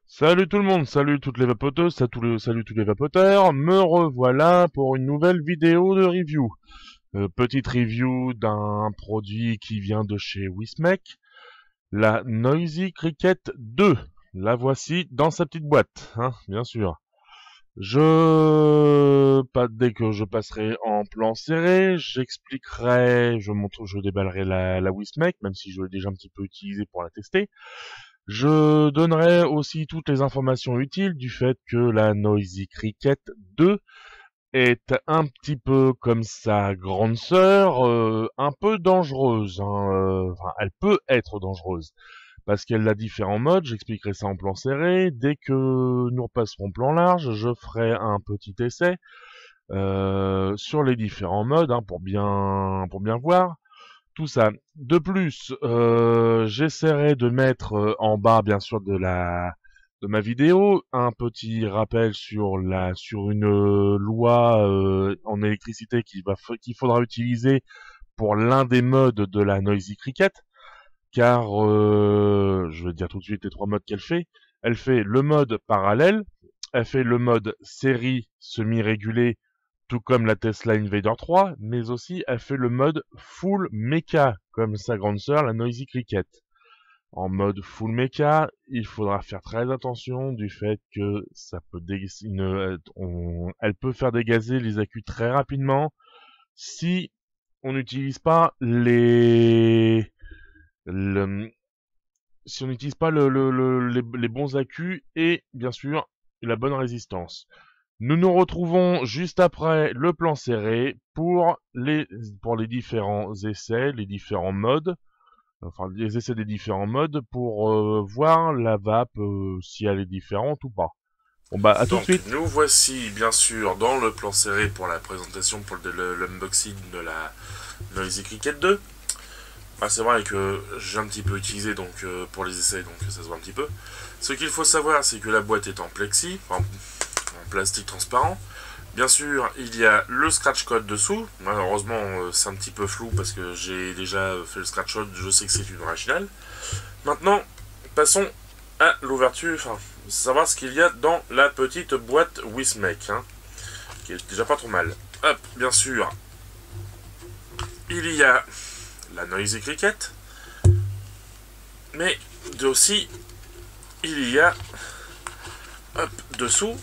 Salut tout le monde, salut toutes les vapoteuses, salut tous les vapoteurs, me revoilà pour une nouvelle vidéo de review. Petite review d'un produit qui vient de chez Wismec, la Noisy Cricket 2. La voici dans sa petite boîte, hein, bien sûr. Dès que je passerai en plan serré, je déballerai la Wismec, même si je l'ai déjà un petit peu utilisée pour la tester. Je donnerai aussi toutes les informations utiles du fait que la Noisy Cricket 2 est un petit peu comme sa grande sœur, un peu dangereuse, hein, enfin, elle peut être dangereuse parce qu'elle a différents modes. J'expliquerai ça en plan serré. Dès que nous repasserons en plan large, je ferai un petit essai sur les différents modes, hein, pour bien voir tout ça. De plus, j'essaierai de mettre en bas, bien sûr, de ma vidéo, un petit rappel sur une loi en électricité qu'il faudra utiliser pour l'un des modes de la Noisy Cricket, car je vais dire tout de suite les trois modes qu'elle fait. Elle fait le mode parallèle, elle fait le mode série semi-régulé, tout comme la Tesla Invader 3, mais aussi elle fait le mode full mecha, comme sa grande sœur, la Noisy Cricket. En mode full mecha, il faudra faire très attention du fait que elle peut faire dégazer les accus très rapidement si on n'utilise pas le- si on n'utilise pas les bons accus et bien sûr la bonne résistance. Nous nous retrouvons juste après le plan serré pour les différents essais, les différents modes, enfin les essais des différents modes pour voir la vape si elle est différente ou pas. Bon bah à tout de Donc suite. nous voici bien sûr dans le plan serré pour la présentation, pour l'unboxing de la Noisy Cricket 2. Ah, c'est vrai que j'ai un petit peu utilisé donc pour les essais, donc ça se voit un petit peu. Ce qu'il faut savoir, c'est que la boîte est en plexi, en plastique transparent. Bien sûr, il y a le scratch code dessous. Malheureusement, c'est un petit peu flou parce que j'ai déjà fait le scratch code, je sais que c'est une originale. Maintenant, passons à l'ouverture, enfin, savoir ce qu'il y a dans la petite boîte Wismec, hein, qui est déjà pas trop mal. Hop, bien sûr, il y a la Noisy Cricket, mais aussi, il y a, hop, dessous,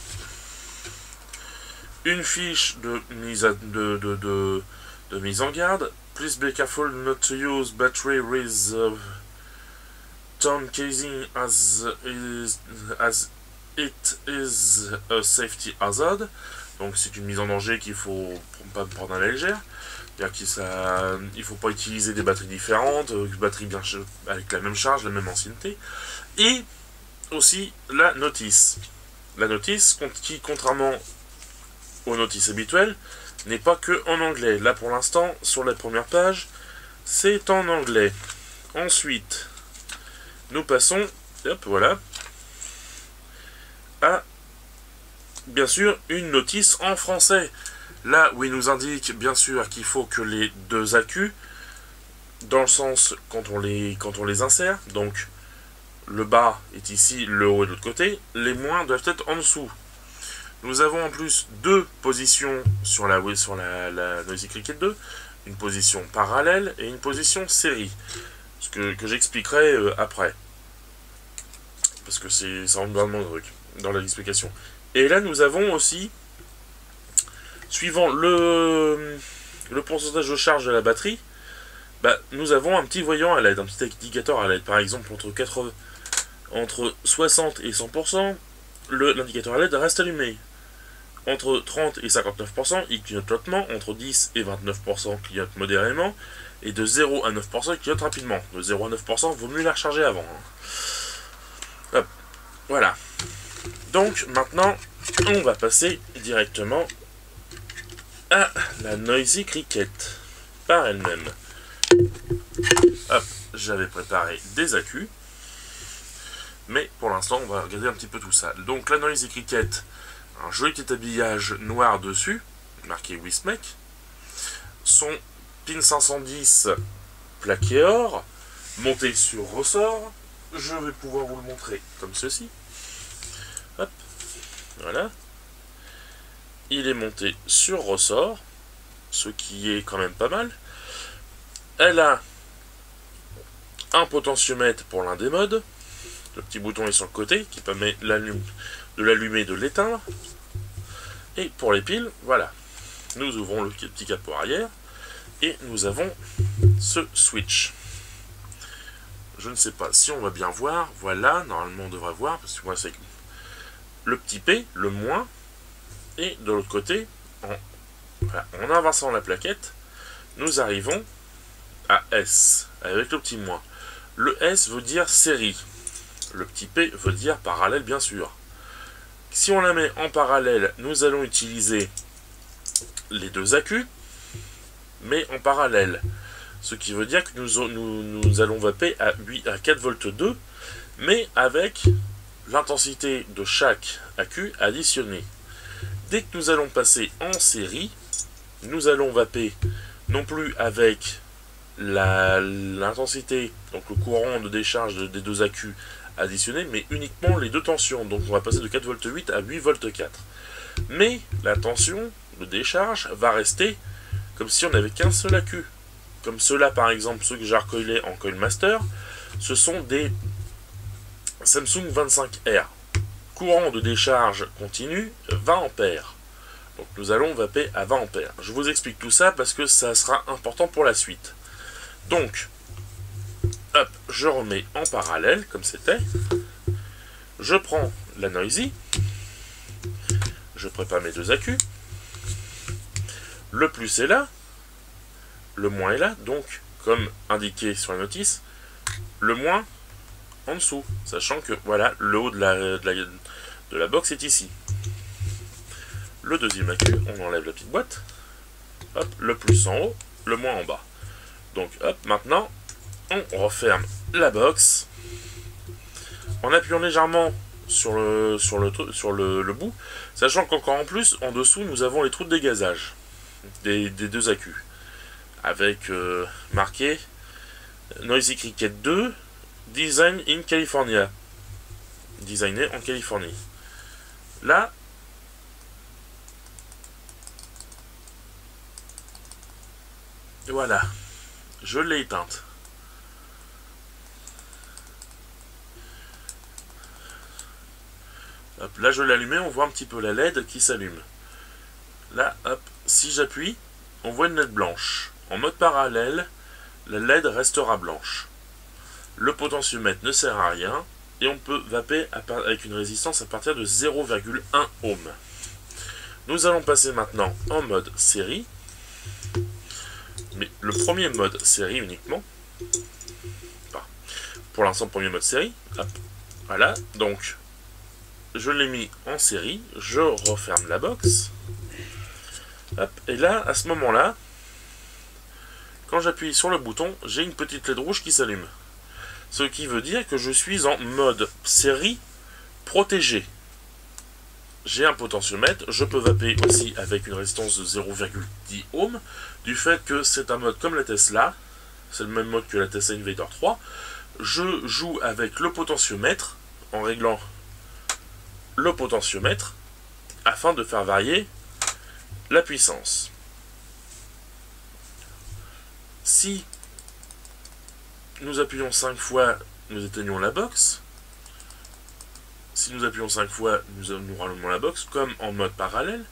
une fiche de mise en garde. Please be careful not to use battery with tone casing as it is a safety hazard. Donc c'est une mise en danger qu'il faut pas prendre à la légère. C'est-à-dire qu'il ne faut pas utiliser des batteries différentes, batteries bien avec la même charge, la même ancienneté. Et aussi la notice. La notice qui, contrairement aux notices habituelles, n'est pas que en anglais. Là pour l'instant, sur la première page, c'est en anglais. Ensuite, nous passons, hop, voilà, à bien sûr une notice en français. Là où il nous indique bien sûr qu'il faut que les deux accus, dans le sens quand on les insère, donc le bas est ici, le haut est de l'autre côté, les moins doivent être en dessous. Nous avons en plus deux positions sur la Noisy Cricket 2, une position parallèle et une position série, ce que j'expliquerai après, parce que ça rentre vraiment dans l'explication. Et là nous avons aussi, suivant le pourcentage de charge de la batterie, bah, nous avons un petit voyant à l'aide, un petit indicateur à l'aide. Par exemple, entre 60 et 100%, l'indicateur à l'aide reste allumé. Entre 30 et 59%, il clignote lentement. Entre 10 et 29%, il clignote modérément. Et de 0 à 9%, il clignote rapidement. De 0 à 9%, vaut mieux la recharger avant. Hop, voilà. Donc, maintenant, on va passer directement à la Noisy Cricket par elle-même. Hop, j'avais préparé des accus. Mais pour l'instant, on va regarder un petit peu tout ça. Donc la Noisy Cricket, un joli petit habillage noir dessus, marqué Wismec. Son pin 510 plaqué or, monté sur ressort. Je vais pouvoir vous le montrer comme ceci. Hop, voilà. Il est monté sur ressort, ce qui est quand même pas mal. Elle a un potentiomètre pour l'un des modes. Le petit bouton est sur le côté qui permet de l'allumer et de l'éteindre. Et pour les piles, voilà. Nous ouvrons le petit capot arrière et nous avons ce switch. Je ne sais pas si on va bien voir. Voilà, normalement on devrait voir parce que moi c'est le petit P, le moins, et de l'autre côté, en avançant la plaquette, nous arrivons à S avec le petit moins. Le S veut dire série. Le petit P veut dire parallèle, bien sûr. Si on la met en parallèle, nous allons utiliser les deux accus, mais en parallèle. Ce qui veut dire que nous allons vaper à 4 volts 2, mais avec l'intensité de chaque accu additionnée. Dès que nous allons passer en série, nous allons vaper non plus avec l'intensité, donc le courant de décharge des deux accus additionnés, mais uniquement les deux tensions. Donc on va passer de 4 volts 8 à 8 volts 4. Mais la tension de décharge va rester comme si on n'avait qu'un seul accu. Comme ceux-là par exemple, ceux que j'ai recoilés en Coilmaster, ce sont des Samsung 25R. Courant de décharge continu 20 ampères. Donc nous allons vaper à 20 ampères. Je vous explique tout ça parce que ça sera important pour la suite. Donc, hop, je remets en parallèle comme c'était. Je prends la Noisy. Je prépare mes deux accus. Le plus est là. Le moins est là. Donc, comme indiqué sur la notice, le moins en dessous. Sachant que, voilà, le haut de la box est ici. Le deuxième accu, on enlève la petite boîte. Hop, le plus en haut, le moins en bas. Donc, hop, maintenant, on referme la box. En appuyant légèrement sur le bout, sachant qu'encore en plus, en dessous, nous avons les trous de dégazage des deux accus. Avec marqué Noisy Cricket 2, Design in California. Designé en Californie. Là, voilà, je l'ai éteinte. Hop, là je l'ai allumée, on voit un petit peu la LED qui s'allume. Là, hop, si j'appuie, on voit une LED blanche. En mode parallèle, la LED restera blanche. Le potentiomètre ne sert à rien et on peut vaper avec une résistance à partir de 0,1 ohm. Nous allons passer maintenant en mode série. Mais le premier mode série uniquement. Enfin, pour l'instant, premier mode série. Hop, voilà, donc je l'ai mis en série. Je referme la box. Hop, et là, à ce moment-là, quand j'appuie sur le bouton, j'ai une petite LED rouge qui s'allume. Ce qui veut dire que je suis en mode série protégé. J'ai un potentiomètre, je peux vaper aussi avec une résistance de 0,10 ohm, du fait que c'est un mode comme la Tesla, c'est le même mode que la Tesla Invader 3. Je joue avec le potentiomètre, en réglant le potentiomètre, afin de faire varier la puissance. Si nous appuyons 5 fois, nous éteignons la box. Si nous appuyons 5 fois, nous rallumons la box, comme en mode parallèle.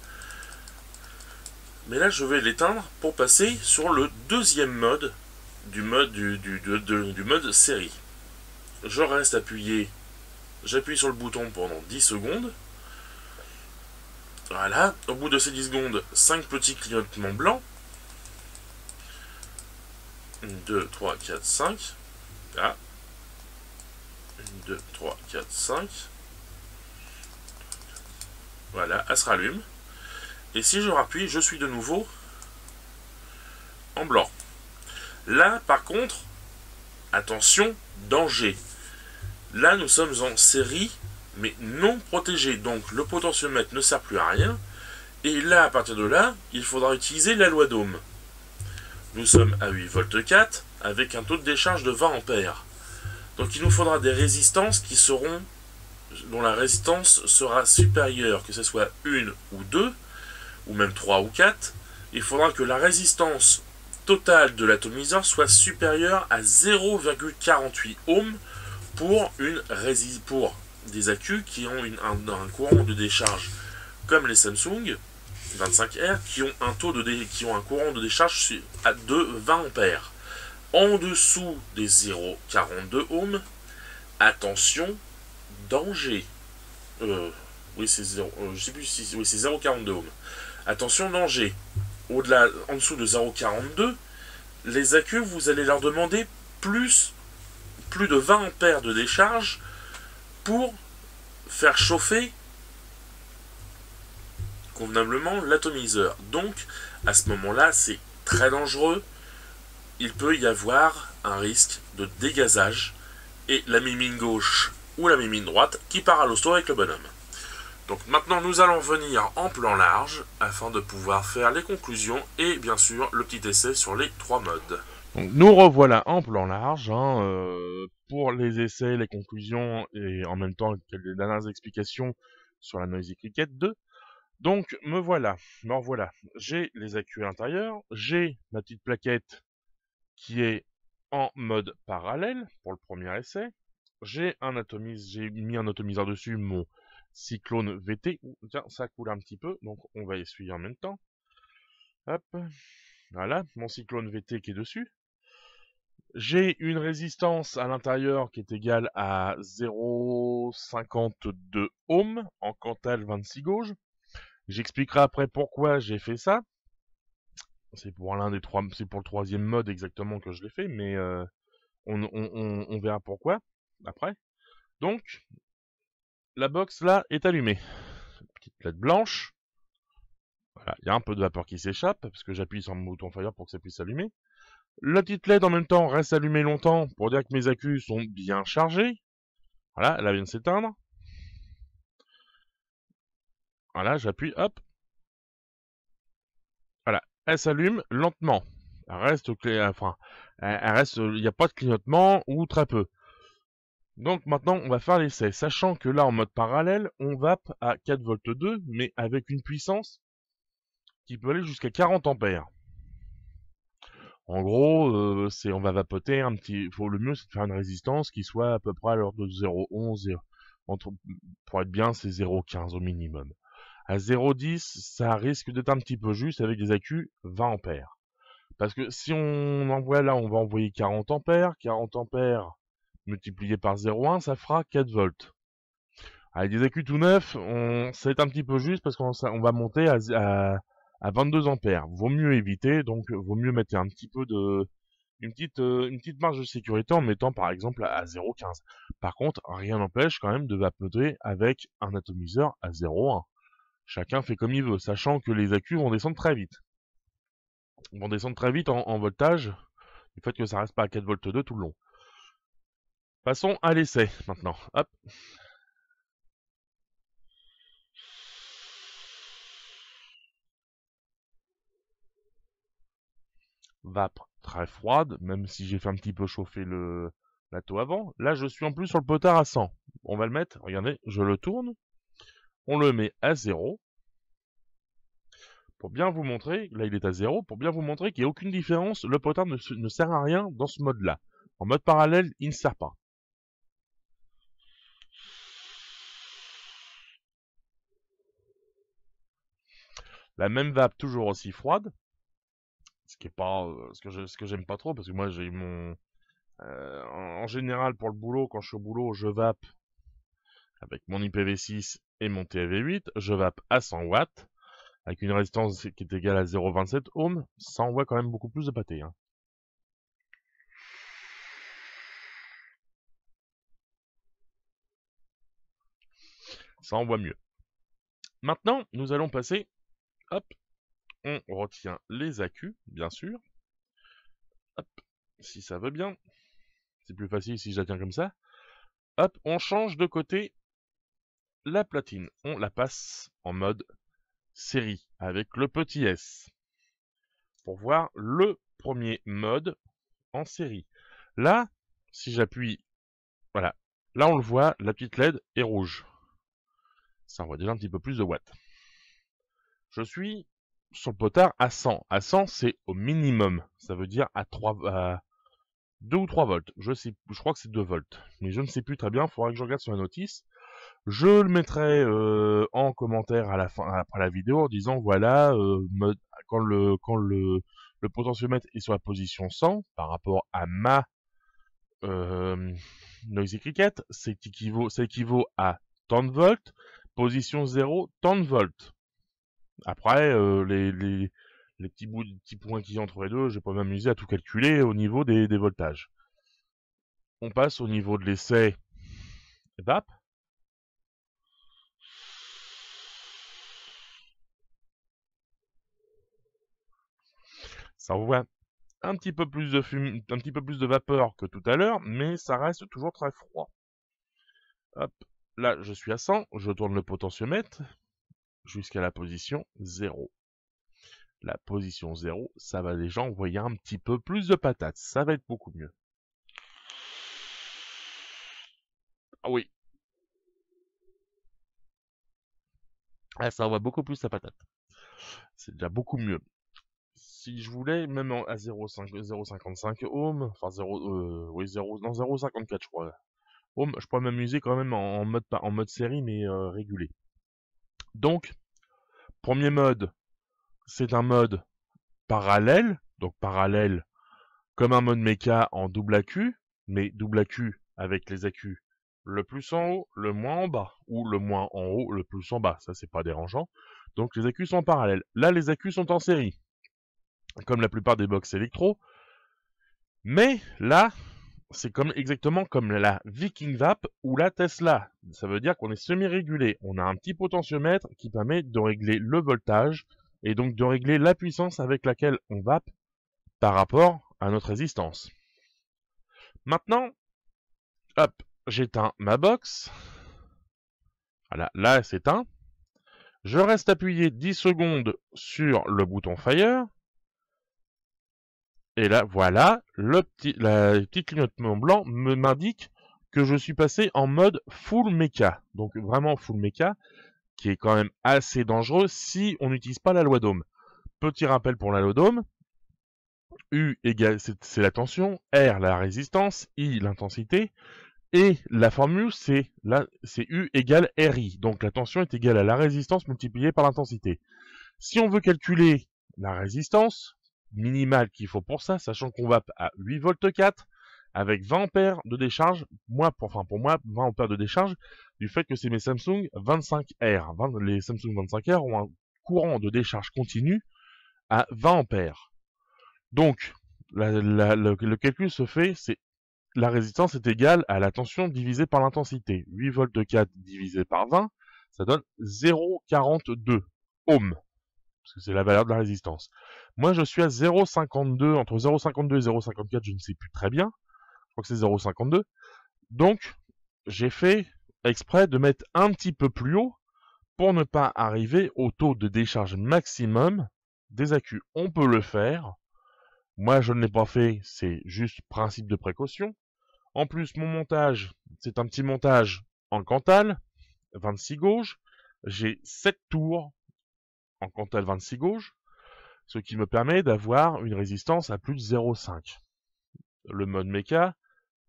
Mais là, je vais l'éteindre pour passer sur le deuxième mode du mode série. Je reste appuyé, j'appuie sur le bouton pendant 10 secondes. Voilà, au bout de ces 10 secondes, 5 petits clignotements blancs. 1, 2, 3, 4, 5. Ah. 1, 2, 3, 4, 5. Voilà, elle se rallume. Et si je rappuie, je suis de nouveau en blanc. Là, par contre, attention, danger. Là, nous sommes en série, mais non protégé. Donc, le potentiomètre ne sert plus à rien. Et là, à partir de là, il faudra utiliser la loi d'Ohm. Nous sommes à 8 volts 4 avec un taux de décharge de 20 ampères. Donc, il nous faudra des résistances qui seront dont la résistance sera supérieure, que ce soit 1 ou 2, ou même 3 ou 4, il faudra que la résistance totale de l'atomiseur soit supérieure à 0,48 ohms pour des accus qui ont un courant de décharge comme les Samsung 25R qui ont un courant de décharge de 20 ampères. En dessous des 0,42 ohms, attention, danger. Oui, c'est 0, je sais plus si oui, c'est 0,42 ohms. Attention, danger. Au-delà, en dessous de 0,42, les accus, vous allez leur demander plus de 20 ampères de décharge pour faire chauffer convenablement l'atomiseur. Donc, à ce moment-là, c'est très dangereux. Il peut y avoir un risque de dégazage et la mimine gauche ou la mimine droite qui part à l'hosto avec le bonhomme. Donc maintenant, nous allons venir en plan large afin de pouvoir faire les conclusions et bien sûr le petit essai sur les 3 modes. Donc, nous revoilà en plan large pour les essais, les conclusions et en même temps les dernières explications sur la Noisy Cricket 2. Donc me revoilà. J'ai les accus à l'intérieur, j'ai ma petite plaquette qui est en mode parallèle pour le premier essai. J'ai mis un atomiseur dessus, mon Cyclone VT. Tiens, ça coule un petit peu, donc on va essuyer en même temps. Hop, voilà, mon Cyclone VT qui est dessus. J'ai une résistance à l'intérieur qui est égale à 0,52 ohms en Cantal 26 gauge. J'expliquerai après pourquoi j'ai fait ça. C'est pour c'est pour le 3e mode exactement que je l'ai fait, mais on verra pourquoi après. Donc, la box là est allumée. Petite LED blanche. Voilà, il y a un peu de vapeur qui s'échappe parce que j'appuie sur mon bouton fire pour que ça puisse s'allumer. La petite LED en même temps reste allumée longtemps pour dire que mes accus sont bien chargés. Voilà, elle vient de s'éteindre. Voilà, j'appuie, hop. Voilà, elle s'allume lentement. Elle reste, il n'y a pas de clignotement ou très peu. Donc maintenant, on va faire l'essai, sachant que là, en mode parallèle, on vape à 4V2, mais avec une puissance qui peut aller jusqu'à 40 ampères. En gros, on va vapoter un petit. Le mieux, c'est de faire une résistance qui soit à peu près à l'ordre de 0,11, pour être bien, c'est 0,15 au minimum. À 0,10, ça risque d'être un petit peu juste avec des accus 20 ampères. Parce que si on envoie là, on va envoyer 40 ampères. 40 ampères multiplié par 0,1, ça fera 4 volts. Avec des accus tout neufs, ça va être un petit peu juste parce qu'on va monter à 22 ampères. Vaut mieux éviter, donc vaut mieux mettre un petit peu une petite marge de sécurité en mettant par exemple à 0,15. Par contre, rien n'empêche quand même de vapoter avec un atomiseur à 0,1. Chacun fait comme il veut, sachant que les accus vont descendre très vite. Ils vont descendre très vite en voltage, du fait que ça reste pas à 4V2 tout le long. Passons à l'essai maintenant. Hop. Vape très froide, même si j'ai fait un petit peu chauffer la taux avant. Là, je suis en plus sur le potard à 100. On va le mettre, regardez, je le tourne. On le met à 0. Pour bien vous montrer, là il est à 0, pour bien vous montrer qu'il n'y a aucune différence, le potard ne sert à rien dans ce mode-là. En mode parallèle, il ne sert pas. La même vape toujours aussi froide, ce qui est pas ce que j'aime pas trop parce que moi j'ai mon en général pour le boulot, quand je suis au boulot, je vape avec mon IPv6 et mon TAV8, je vape à 100 watts avec une résistance qui est égale à 0,27 ohms. Ça envoie quand même beaucoup plus de pâté, hein. Ça envoie mieux. Maintenant, nous allons passer, hop, on retient les accus, bien sûr. Hop, si ça veut bien. C'est plus facile si je la tiens comme ça. Hop, on change de côté la platine. On la passe en mode série avec le petit S. Pour voir le premier mode en série. Là, si j'appuie, voilà, Là, on le voit, la petite LED est rouge. Ça envoie déjà un petit peu plus de watts. Je suis sur le potard à 100. À 100, c'est au minimum. Ça veut dire à 2 ou 3 volts. Je crois que c'est 2 volts. Mais je ne sais plus très bien, il faudra que je regarde sur la notice. Je le mettrai en commentaire à la fin, après la vidéo, en disant voilà, quand le potentiomètre est sur la position 100, par rapport à ma Noisy Cricket, ça équivaut à tant de volts, position 0, tant de volts. Après, les petits points qu'il y a entre les deux, je vais pas m'amuser à tout calculer au niveau des voltages. On passe au niveau de l'essai VAP. Ça envoie un petit peu plus de vapeur que tout à l'heure, mais ça reste toujours très froid. Hop, là je suis à 100, je tourne le potentiomètre jusqu'à la position 0. La position 0, ça va déjà envoyer un petit peu plus de patates, ça va être beaucoup mieux. Ah oui. Ah, ça envoie beaucoup plus la patate. C'est déjà beaucoup mieux. Si je voulais, même à 0,55 ohms, enfin 0,54 je crois. Ohms, je pourrais m'amuser quand même en mode série, mais régulé. Donc, premier mode, c'est un mode parallèle, donc parallèle comme un mode méca en double AQ, mais double AQ avec les AQ le plus en haut, le moins en bas, ou le moins en haut, le plus en bas, ça c'est pas dérangeant. Donc les AQ sont en parallèle. Là les AQ sont en série, comme la plupart des box électro, mais là c'est exactement comme la Viking Vap ou la Tesla. Ça veut dire qu'on est semi-régulé. On a un petit potentiomètre qui permet de régler le voltage et donc de régler la puissance avec laquelle on vape par rapport à notre résistance. Maintenant, hop, j'éteins ma box. Voilà, là c'est éteint. Je reste appuyé 10 secondes sur le bouton Fire. Et là, voilà, la petite clignotement blanc m'indique que je suis passé en mode full mecha. Donc vraiment full mecha, qui est quand même assez dangereux si on n'utilise pas la loi d'Ohm. Petit rappel pour la loi d'Ohm. U égale, c'est la tension, R la résistance, I l'intensité, et la formule c'est U égale RI. Donc la tension est égale à la résistance multipliée par l'intensité. Si on veut calculer la résistance minimale qu'il faut pour ça, sachant qu'on va à 8 volts 4 avec 20 ampères de décharge, pour moi 20 ampères de décharge du fait que c'est mes Samsung 25R. Les Samsung 25R ont un courant de décharge continu à 20 ampères. Donc le calcul se fait, c'est la résistance est égale à la tension divisée par l'intensité. 8 volts 4 divisé par 20, ça donne 0,42 ohms. Parce que c'est la valeur de la résistance. Moi, je suis à 0,52, entre 0,52 et 0,54, je ne sais plus très bien. Je crois que c'est 0,52. Donc, j'ai fait exprès de mettre un petit peu plus haut pour ne pas arriver au taux de décharge maximum des accus. On peut le faire. Moi, je ne l'ai pas fait, c'est juste principe de précaution. En plus, mon montage, c'est un petit montage en Cantal, 26 gauges. J'ai 7 tours en Cantal 26 gauges, ce qui me permet d'avoir une résistance à plus de 0,5. Le mode mecha,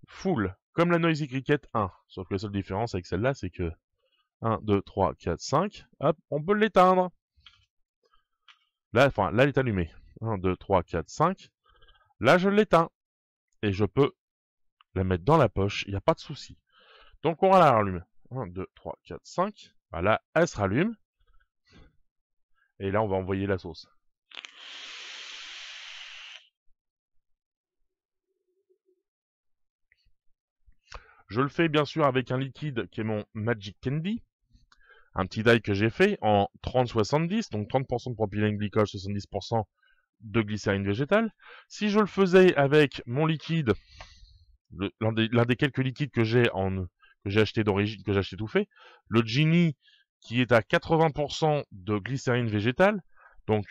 full, comme la Noisy Cricket 1. Sauf que la seule différence avec celle-là, c'est que 1, 2, 3, 4, 5, hop, on peut l'éteindre. Là, enfin, là, elle est allumée. 1, 2, 3, 4, 5. Là, je l'éteins. Et je peux la mettre dans la poche, il n'y a pas de souci. Donc, on la rallume. 1, 2, 3, 4, 5. Voilà, elle se rallume. Et là, on va envoyer la sauce. Je le fais bien sûr avec un liquide qui est mon Magic Candy. Un petit die que j'ai fait en 30-70, donc 30% de propylène glycol, 70% de glycérine végétale. Si je le faisais avec mon liquide, l'un des quelques liquides que j'ai acheté d'origine, que j'ai acheté tout fait, le Genie qui est à 80% de glycérine végétale, donc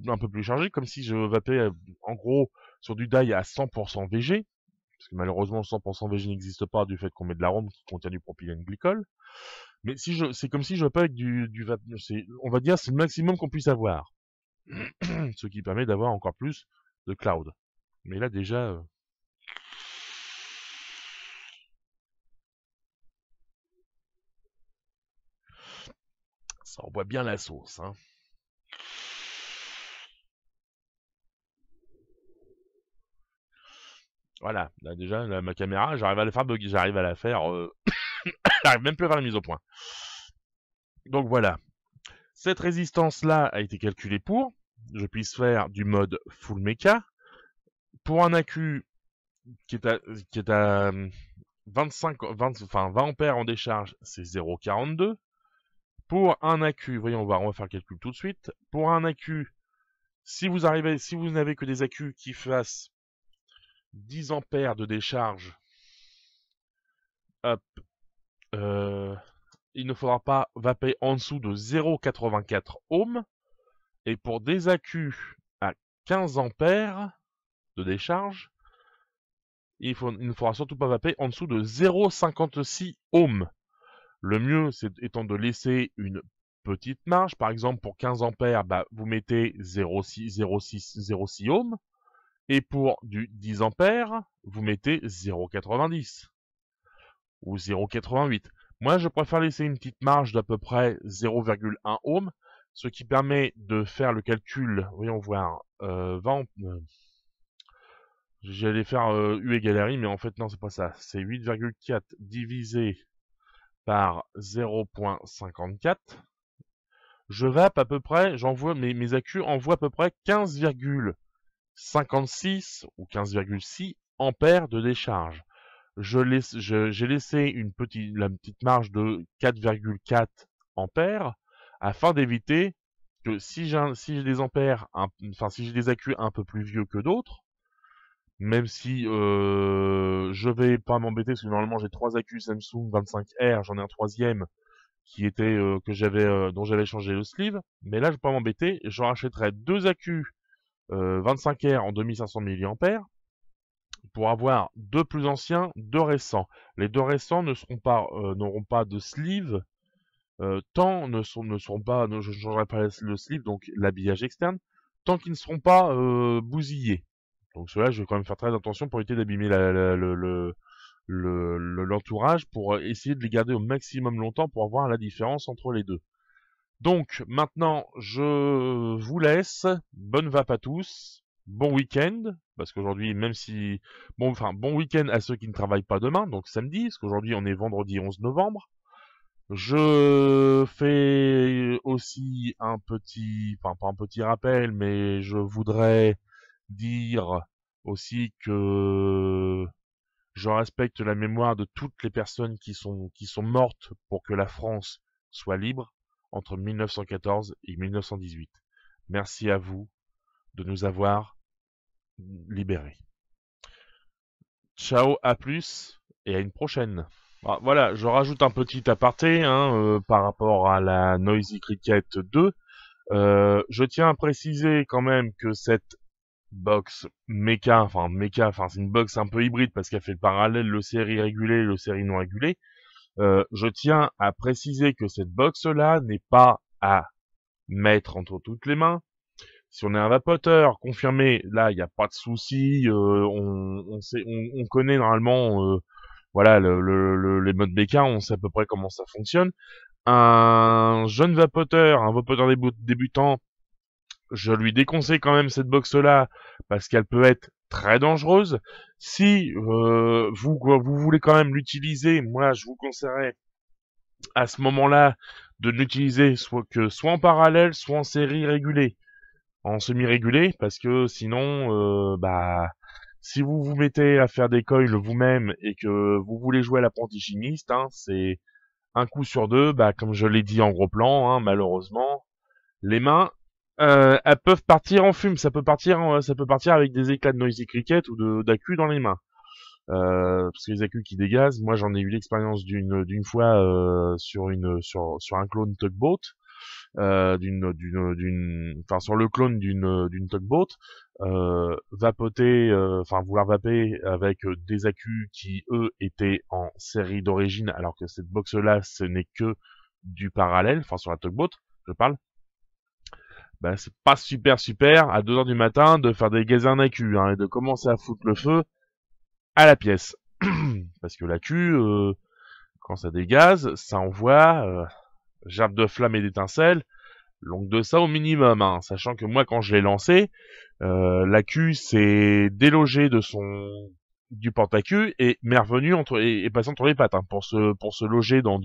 un peu plus chargé, comme si je vapais en gros sur du die à 100% VG, parce que malheureusement 100% végé n'existe pas du fait qu'on met de l'arôme qui contient du propylène glycol. Mais c'est comme si je pas avec on va dire c'est le maximum qu'on puisse avoir, ce qui permet d'avoir encore plus de cloud. Mais là déjà, ça envoie bien la sauce, hein. Voilà, là déjà ma caméra, j'arrive à la faire bugger, j'arrive à la faire, j'arrive même plus à faire la mise au point. Donc voilà, cette résistance-là a été calculée pour je puisse faire du mode full mecha. Pour un accu qui est à 20 ampères en décharge, c'est 0,42. Pour un accu, voyons voir, on va faire le calcul tout de suite. Pour un accu, si vous n'avez que des accus qui fassent 10 ampères de décharge, hop, il ne faudra pas vaper en dessous de 0,84 ohms. Et pour des accus à 15 ampères de décharge, il ne faudra surtout pas vaper en dessous de 0,56 ohms. Le mieux, étant de laisser une petite marge. Par exemple, pour 15 ampères, vous mettez 0,6 ohms. Et pour du 10 ampères, vous mettez 0,90 ou 0,88. Moi, je préfère laisser une petite marge d'à peu près 0,1 ohm, ce qui permet de faire le calcul, voyons voir, j'allais faire U égale RI, mais en fait non, c'est pas ça. C'est 8,4 divisé par 0,54. Je vape à peu près, j'envoie mes accus envoient à peu près 15,56 ou 15,6 ampères de décharge. J'ai laissé la petite marge de 4,4 ampères afin d'éviter que si j'ai des ampères, si j'ai des accus un peu plus vieux que d'autres, même si je vais pas m'embêter parce que normalement j'ai 3 accus Samsung 25R, j'en ai un troisième qui était dont j'avais changé le sleeve, mais là je vais pas m'embêter, je rachèterai 2 accus 25R en 2500 mAh pour avoir 2 plus anciens, 2 récents. Les 2 récents n'auront pas de sleeve, je ne changerai pas le sleeve, donc l'habillage externe, tant qu'ils ne seront pas bousillés. Donc cela, je vais quand même faire très attention pour éviter d'abîmer l'entourage, pour essayer de les garder au maximum longtemps pour avoir la différence entre les deux. Donc maintenant, je vous laisse. Bonne vape à tous. Bon week-end, parce qu'aujourd'hui, même si... bon week-end à ceux qui ne travaillent pas demain, donc samedi, parce qu'aujourd'hui on est vendredi 11 novembre. Je fais aussi un petit... pas un petit rappel, mais je voudrais dire aussi que je respecte la mémoire de toutes les personnes qui sont mortes pour que la France soit libre entre 1914 et 1918. Merci à vous de nous avoir libérés. Ciao, à plus et à une prochaine. Voilà, je rajoute un petit aparté par rapport à la Noisy Cricket 2. Je tiens à préciser quand même que cette box méca, c'est une box un peu hybride parce qu'elle fait le parallèle le série régulé et le série non régulé. Je tiens à préciser que cette box-là n'est pas à mettre entre toutes les mains. Si on est un vapoteur confirmé, là, il n'y a pas de souci. On connaît normalement, voilà, les modes BK, on sait à peu près comment ça fonctionne. Un jeune vapoteur, un vapoteur débutant, je lui déconseille quand même cette box-là parce qu'elle peut être très dangereuse. Si vous voulez quand même l'utiliser, moi, je vous conseillerais à ce moment-là de l'utiliser soit en parallèle, soit en série régulée, en semi-régulé, parce que sinon, si vous vous mettez à faire des coils vous-même et que vous voulez jouer à l'apprenti chimiste, c'est un coup sur deux, comme je l'ai dit en gros plan, malheureusement, les mains, elles peuvent partir en fume, ça peut partir avec des éclats de Noisy Cricket ou d'accu dans les mains. Parce que les accus qui dégazent, moi j'en ai eu l'expérience d'une fois sur un clone tugboat, sur le clone d'une tugboat. vapoter, enfin vouloir vaper avec des accus qui eux étaient en série d'origine, alors que cette box là ce n'est que du parallèle, enfin sur la tugboat, je parle. Bah c'est pas super à 2 heures du matin de faire dégazer un accu hein, et de commencer à foutre le feu à la pièce. Parce que l'accu, quand ça dégaze, ça envoie gerbe de flammes et d'étincelles, longue de ça au minimum, hein, sachant que moi quand je l'ai lancé, l'accu s'est délogé de du porte-accu et m'est revenu et passé entre les pattes hein, pour se loger dans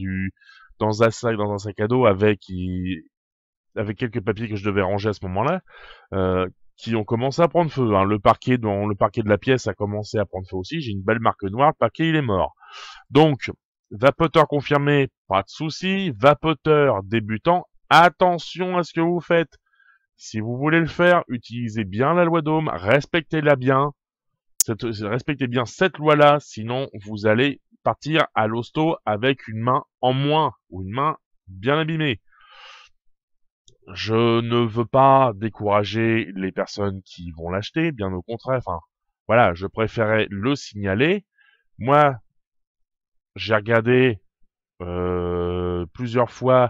un sac à dos avec quelques papiers que je devais ranger à ce moment-là, qui ont commencé à prendre feu. Hein. Le parquet de la pièce a commencé à prendre feu aussi. J'ai une belle marque noire. Le parquet il est mort. Donc vapoteur confirmé, pas de souci. Vapoteur débutant, attention à ce que vous faites. Si vous voulez le faire, utilisez bien la loi d'Ohm, respectez-la bien, respectez bien cette loi-là, sinon vous allez partir à l'hosto avec une main en moins, ou une main bien abîmée. Je ne veux pas décourager les personnes qui vont l'acheter, bien au contraire, enfin, voilà, je préférais le signaler. Moi, j'ai regardé plusieurs fois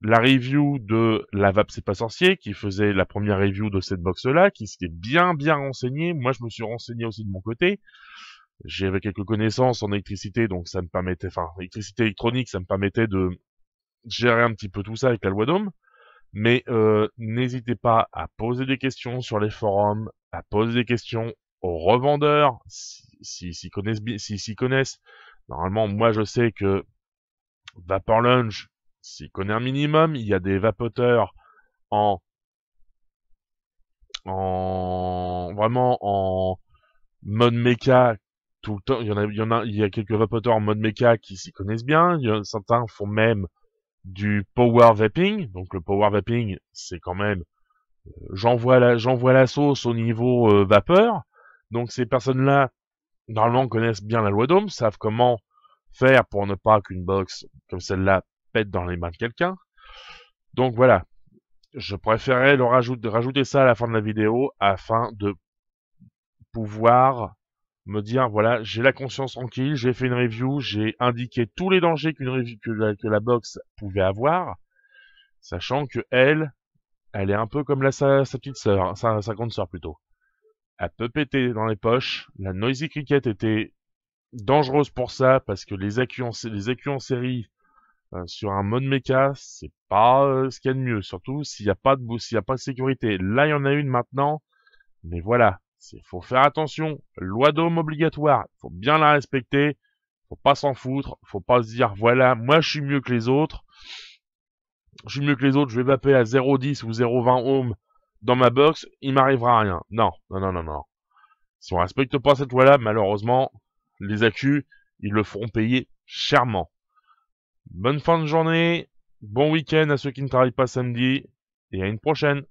la review de la Vape C'est pas sorcier, qui faisait la première review de cette box-là, qui s'était bien renseigné. Moi, je me suis renseigné aussi de mon côté. J'avais quelques connaissances en électricité, donc ça me permettait, enfin, électricité électronique, ça me permettait de gérer un petit peu tout ça avec la loi d'Ohm. Mais n'hésitez pas à poser des questions sur les forums, à poser des questions aux revendeurs, s'ils connaissent. Normalement, moi, je sais que Vapor Lunch, s'il connaît un minimum, il y a des vapoteurs vraiment en mode méca tout le temps. Il y a quelques vapoteurs en mode méca qui s'y connaissent bien. Certains font même du power vaping. Donc le power vaping, c'est quand même, j'envoie la sauce au niveau vapeur. Donc ces personnes-là, normalement, connaissent bien la loi d'Ohm, savent comment faire pour ne pas qu'une box comme celle-là pète dans les mains de quelqu'un. Donc voilà, je préférais rajouter ça à la fin de la vidéo afin de pouvoir me dire, voilà, j'ai la conscience tranquille, j'ai fait une review, j'ai indiqué tous les dangers que la box pouvait avoir, sachant que elle est un peu comme sa petite sœur, hein, sa grande sœur plutôt. Elle peut péter dans les poches, la Noisy Cricket était dangereuse pour ça, parce que les accus en série, sur un mode méca, c'est pas ce qu'il y a de mieux, surtout s'il n'y a pas de sécurité. Là, il y en a une maintenant, mais voilà, faut faire attention. Loi d'Ohm obligatoire, faut bien la respecter, faut pas s'en foutre, faut pas se dire voilà, moi je suis mieux que les autres, je vais vaper à 0,10 ou 0,20 ohm dans ma box, il m'arrivera rien. Non. Si on respecte pas cette loi-là, malheureusement, les accus, ils le feront payer chèrement. Bonne fin de journée, bon week-end à ceux qui ne travaillent pas samedi, et à une prochaine.